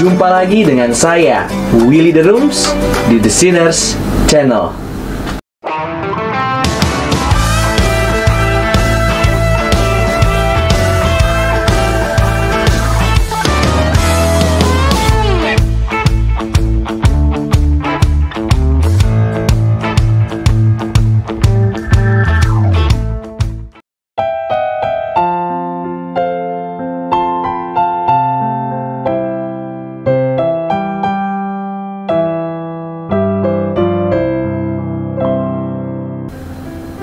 Jumpa lagi dengan saya, Willy The Rooms, di The Sinners Channel.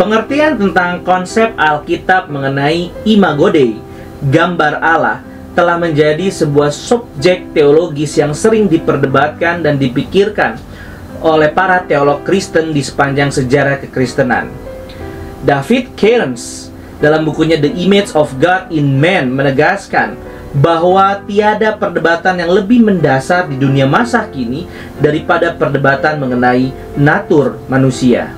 Pengertian tentang konsep Alkitab mengenai Imago Dei, gambar Allah, telah menjadi sebuah subjek teologis yang sering diperdebatkan dan dipikirkan oleh para teolog Kristen di sepanjang sejarah kekristenan. David Cairns dalam bukunya The Image of God in Man menegaskan bahwa tiada perdebatan yang lebih mendasar di dunia masa kini daripada perdebatan mengenai natur manusia.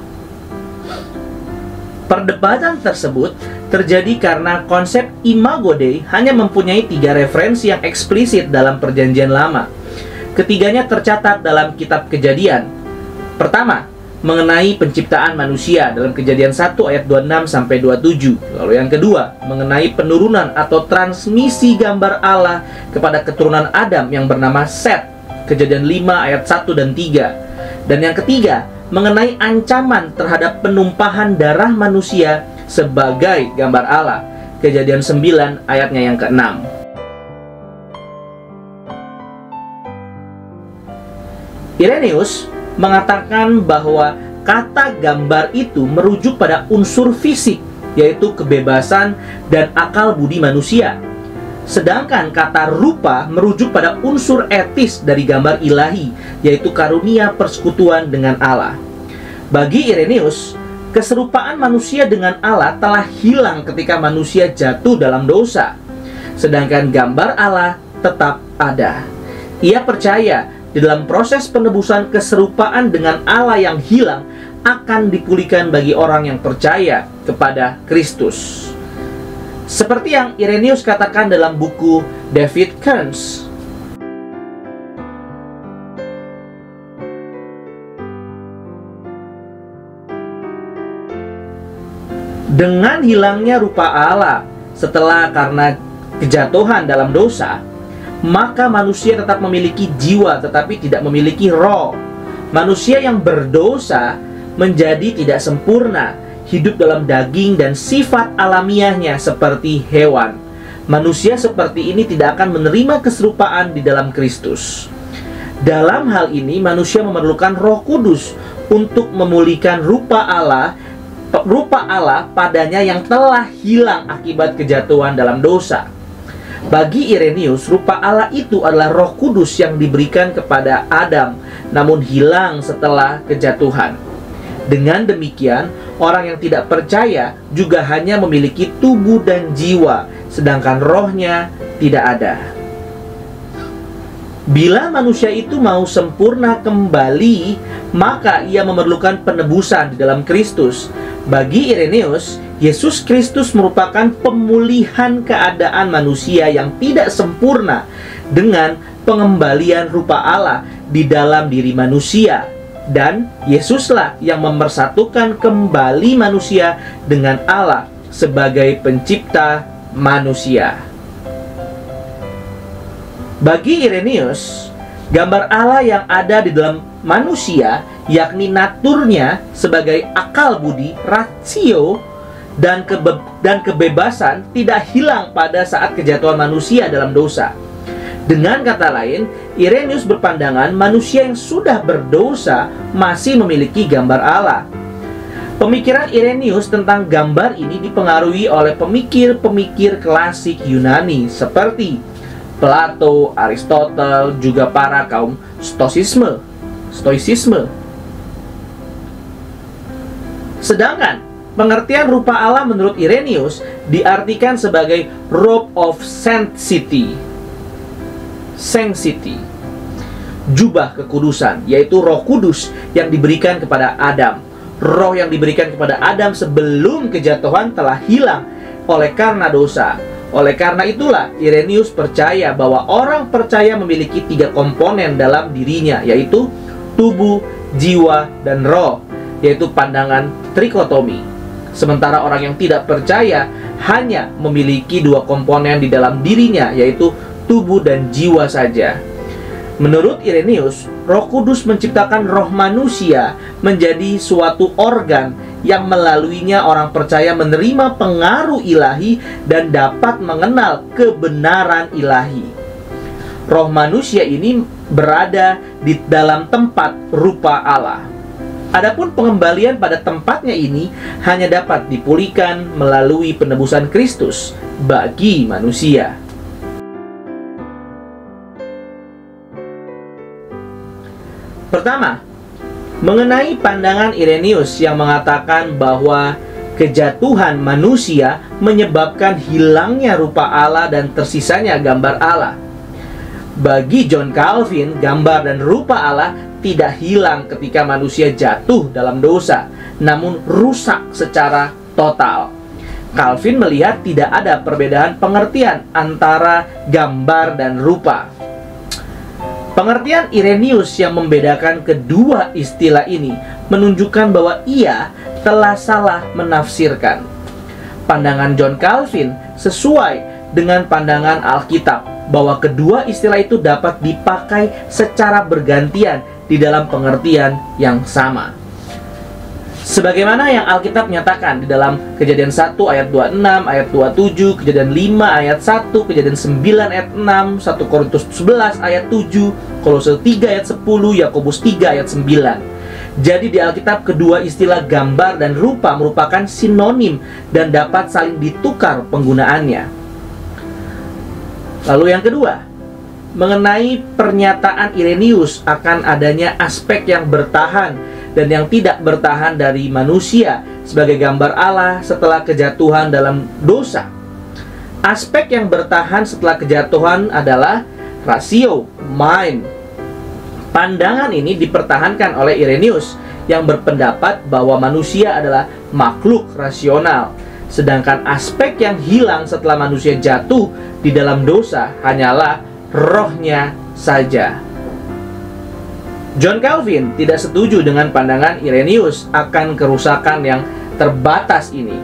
Perdebatan tersebut terjadi karena konsep Imago Dei hanya mempunyai 3 referensi yang eksplisit dalam Perjanjian Lama. Ketiganya tercatat dalam kitab Kejadian. Pertama, mengenai penciptaan manusia dalam Kejadian 1 ayat 26-27. Lalu yang kedua, mengenai penurunan atau transmisi gambar Allah kepada keturunan Adam yang bernama Set, Kejadian 5 ayat 1 dan 3. Dan yang ketiga, mengenai ancaman terhadap penumpahan darah manusia sebagai gambar Allah, Kejadian 9 ayatnya yang ke-6. Irenaeus mengatakan bahwa kata gambar itu merujuk pada unsur fisik, yaitu kebebasan dan akal budi manusia. Sedangkan kata rupa merujuk pada unsur etis dari gambar ilahi, yaitu karunia persekutuan dengan Allah. Bagi Irenaeus, keserupaan manusia dengan Allah telah hilang ketika manusia jatuh dalam dosa. Sedangkan gambar Allah tetap ada. Ia percaya di dalam proses penebusan keserupaan dengan Allah yang hilang akan dipulihkan bagi orang yang percaya kepada Kristus. Seperti yang Irenaeus katakan dalam buku David Cairns. Dengan hilangnya rupa Allah setelah karena kejatuhan dalam dosa, maka manusia tetap memiliki jiwa tetapi tidak memiliki roh. Manusia yang berdosa menjadi tidak sempurna, hidup dalam daging dan sifat alamiahnya seperti hewan. Manusia seperti ini tidak akan menerima keserupaan di dalam Kristus. Dalam hal ini manusia memerlukan Roh Kudus untuk memulihkan rupa Allah padanya yang telah hilang akibat kejatuhan dalam dosa. Bagi Irenaeus, rupa Allah itu adalah Roh Kudus yang diberikan kepada Adam, namun hilang setelah kejatuhan. Dengan demikian, orang yang tidak percaya juga hanya memiliki tubuh dan jiwa, sedangkan rohnya tidak ada. Bila manusia itu mau sempurna kembali, maka ia memerlukan penebusan di dalam Kristus. Bagi Irenaeus, Yesus Kristus merupakan pemulihan keadaan manusia yang tidak sempurna dengan pengembalian rupa Allah di dalam diri manusia. Dan Yesuslah yang mempersatukan kembali manusia dengan Allah sebagai pencipta manusia. Bagi Irenaeus, gambar Allah yang ada di dalam manusia, yakni naturnya sebagai akal budi, rasio, dan kebebasan tidak hilang pada saat kejatuhan manusia dalam dosa. Dengan kata lain, Irenaeus berpandangan manusia yang sudah berdosa masih memiliki gambar Allah. Pemikiran Irenaeus tentang gambar ini dipengaruhi oleh pemikir-pemikir klasik Yunani seperti Plato, Aristoteles, juga para kaum Stoicisme. Sedangkan pengertian rupa Allah menurut Irenaeus diartikan sebagai robe of sanctity, jubah kekudusan, yaitu Roh Kudus yang diberikan kepada Adam. Roh yang diberikan kepada Adam sebelum kejatuhan telah hilang oleh karena dosa. Oleh karena itulah, Irenaeus percaya bahwa orang percaya memiliki 3 komponen dalam dirinya, yaitu tubuh, jiwa, dan roh, yaitu pandangan trikotomi. Sementara orang yang tidak percaya hanya memiliki 2 komponen di dalam dirinya, yaitu tubuh dan jiwa saja. Menurut Irenaeus, Roh Kudus menciptakan roh manusia menjadi suatu organ yang melaluinya orang percaya menerima pengaruh ilahi dan dapat mengenal kebenaran ilahi. Roh manusia ini berada di dalam tempat rupa Allah. Adapun pengembalian pada tempatnya ini hanya dapat dipulihkan melalui penebusan Kristus bagi manusia. Pertama, mengenai pandangan Irenaeus yang mengatakan bahwa kejatuhan manusia menyebabkan hilangnya rupa Allah dan tersisanya gambar Allah. Bagi John Calvin, gambar dan rupa Allah tidak hilang ketika manusia jatuh dalam dosa, namun rusak secara total. Calvin melihat tidak ada perbedaan pengertian antara gambar dan rupa. Pengertian Irenaeus yang membedakan kedua istilah ini menunjukkan bahwa ia telah salah menafsirkan. Pandangan John Calvin sesuai dengan pandangan Alkitab bahwa kedua istilah itu dapat dipakai secara bergantian di dalam pengertian yang sama. Sebagaimana yang Alkitab nyatakan di dalam Kejadian 1 ayat 26, ayat 27, Kejadian 5 ayat 1, Kejadian 9 ayat 6, 1 Korintus 11 ayat 7, Kolose 3 ayat 10, Yakobus 3 ayat 9. Jadi di Alkitab kedua istilah gambar dan rupa merupakan sinonim dan dapat saling ditukar penggunaannya. Lalu yang kedua, mengenai pernyataan Irenaeus akan adanya aspek yang bertahan dan yang tidak bertahan dari manusia sebagai gambar Allah setelah kejatuhan dalam dosa. Aspek yang bertahan setelah kejatuhan adalah rasio, mind. Pandangan ini dipertahankan oleh Irenaeus yang berpendapat bahwa manusia adalah makhluk rasional, sedangkan aspek yang hilang setelah manusia jatuh di dalam dosa hanyalah rohnya saja. John Calvin tidak setuju dengan pandangan Irenaeus akan kerusakan yang terbatas ini.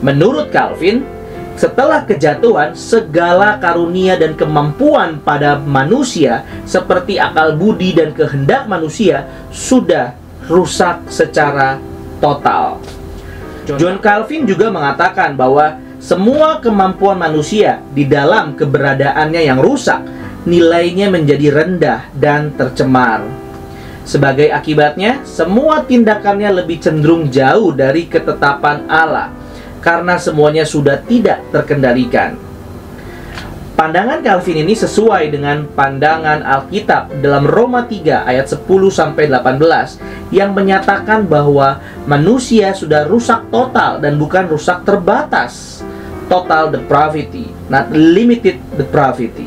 Menurut Calvin, setelah kejatuhan, segala karunia dan kemampuan pada manusia seperti akal budi dan kehendak manusia sudah rusak secara total. John Calvin juga mengatakan bahwa semua kemampuan manusia di dalam keberadaannya yang rusak, nilainya menjadi rendah dan tercemar. Sebagai akibatnya, semua tindakannya lebih cenderung jauh dari ketetapan Allah, karena semuanya sudah tidak terkendalikan. Pandangan Calvin ini sesuai dengan pandangan Alkitab dalam Roma 3 ayat 10-18 yang menyatakan bahwa manusia sudah rusak total dan bukan rusak terbatas. Total depravity, not limited depravity.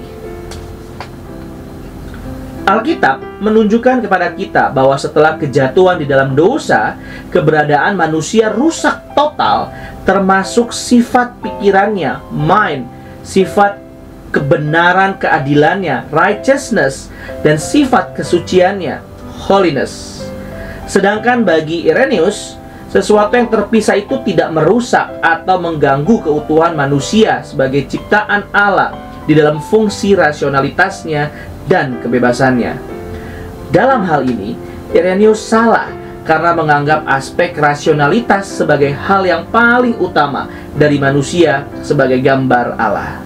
Alkitab menunjukkan kepada kita bahwa setelah kejatuhan di dalam dosa, keberadaan manusia rusak total, termasuk sifat pikirannya, mind, sifat kebenaran keadilannya, righteousness, dan sifat kesuciannya, holiness. Sedangkan bagi Irenaeus, sesuatu yang terpisah itu tidak merusak atau mengganggu keutuhan manusia sebagai ciptaan Allah di dalam fungsi rasionalitasnya dan kebebasannya. Dalam hal ini, Irenaeus salah karena menganggap aspek rasionalitas sebagai hal yang paling utama dari manusia sebagai gambar Allah.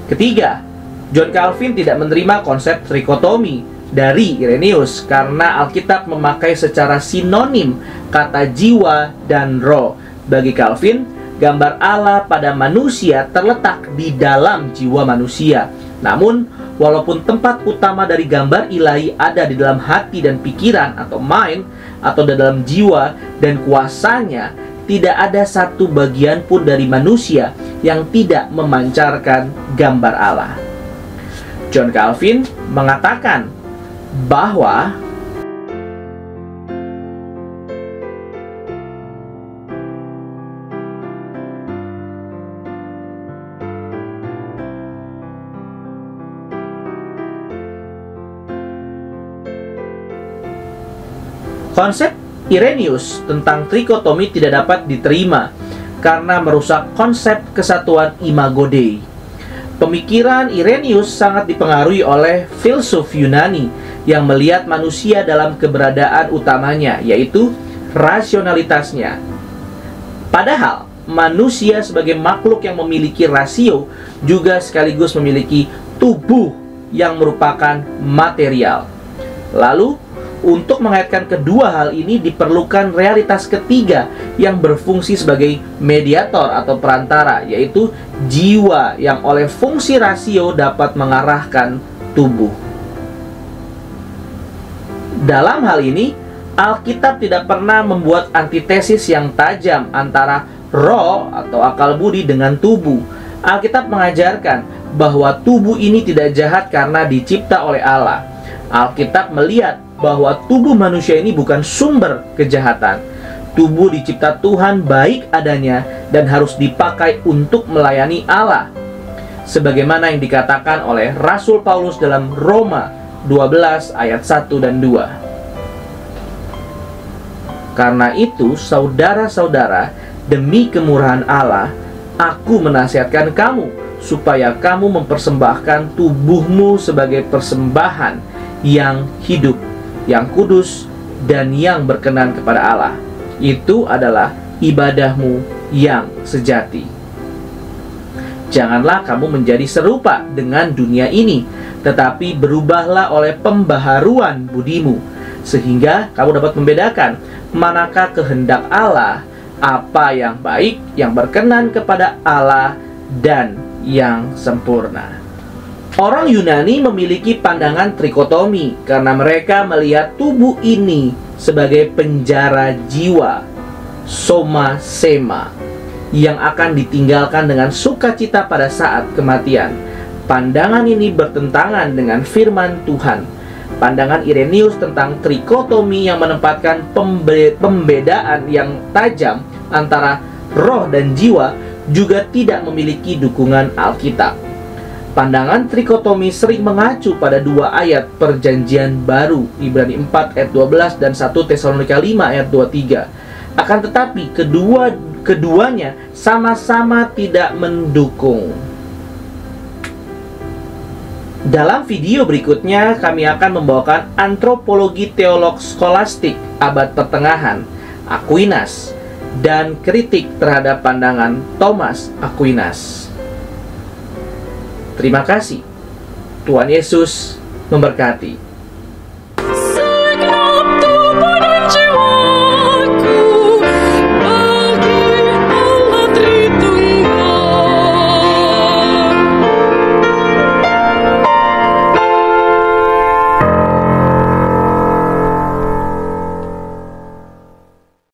Ketiga, John Calvin tidak menerima konsep trikotomi dari Irenaeus karena Alkitab memakai secara sinonim kata jiwa dan roh. Bagi Calvin, gambar Allah pada manusia terletak di dalam jiwa manusia. Namun, walaupun tempat utama dari gambar ilahi ada di dalam hati dan pikiran atau mind, atau di dalam jiwa dan kuasanya, tidak ada satu bagian pun dari manusia yang tidak memancarkan gambar Allah. John Calvin mengatakan bahwa Konsep Irenaeus tentang trikotomi tidak dapat diterima karena merusak konsep kesatuan imago Dei. Pemikiran Irenaeus sangat dipengaruhi oleh filsuf Yunani yang melihat manusia dalam keberadaan utamanya, yaitu rasionalitasnya. Padahal manusia sebagai makhluk yang memiliki rasio juga sekaligus memiliki tubuh yang merupakan material. Lalu, untuk mengaitkan kedua hal ini diperlukan realitas ketiga yang berfungsi sebagai mediator atau perantara, yaitu jiwa yang oleh fungsi rasio dapat mengarahkan tubuh. Dalam hal ini, Alkitab tidak pernah membuat antitesis yang tajam antara roh atau akal budi dengan tubuh. Alkitab mengajarkan bahwa tubuh ini tidak jahat karena dicipta oleh Allah. Alkitab melihat bahwa tubuh manusia ini bukan sumber kejahatan. Tubuh dicipta Tuhan baik adanya dan harus dipakai untuk melayani Allah, sebagaimana yang dikatakan oleh Rasul Paulus dalam Roma 12 ayat 1 dan 2. Karena itu, saudara-saudara, demi kemurahan Allah, aku menasihatkan kamu supaya kamu mempersembahkan tubuhmu sebagai persembahan yang hidup, yang kudus, dan yang berkenan kepada Allah. Itu adalah ibadahmu yang sejati. Janganlah kamu menjadi serupa dengan dunia ini, tetapi berubahlah oleh pembaharuan budimu, sehingga kamu dapat membedakan manakah kehendak Allah, apa yang baik, yang berkenan kepada Allah, dan yang sempurna. Orang Yunani memiliki pandangan trikotomi karena mereka melihat tubuh ini sebagai penjara jiwa, soma sema, yang akan ditinggalkan dengan sukacita pada saat kematian. Pandangan ini bertentangan dengan firman Tuhan. Pandangan Irenaeus tentang trikotomi yang menempatkan pembedaan yang tajam antara roh dan jiwa juga tidak memiliki dukungan Alkitab. Pandangan trikotomi sering mengacu pada dua ayat perjanjian baru, Ibrani 4 ayat 12 dan 1 Tesalonika 5 ayat 23. Akan tetapi keduanya sama-sama tidak mendukung. Dalam video berikutnya kami akan membawakan antropologi teolog skolastik abad pertengahan, Aquinas, dan kritik terhadap pandangan Thomas Aquinas. Terima kasih. Tuhan Yesus memberkati.